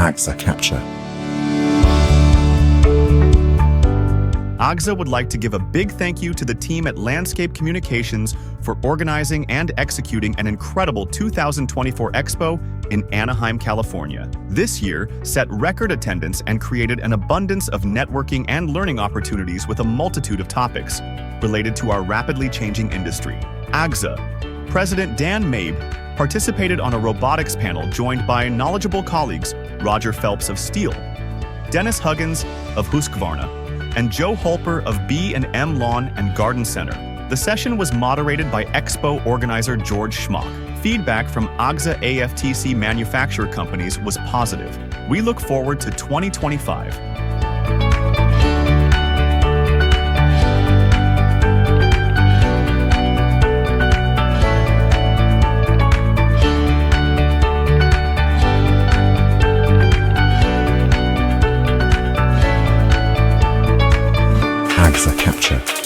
AGZA capture. AGZA would like to give a big thank you to the team at Landscape Communications for organizing and executing an incredible 2024 Expo in Anaheim, California. This year set record attendance and created an abundance of networking and learning opportunities with a multitude of topics related to our rapidly changing industry. AGZA President Dan Mabe participated on a robotics panel joined by knowledgeable colleagues Roger Phelps of STIHL, Dennis Huggins of Husqvarna, and Joe Holper of B&M Lawn and Garden Center. The session was moderated by Expo organizer George Schmock. Feedback from AGZA AFTC manufacturer companies was positive. We look forward to 2025. AGZA capture.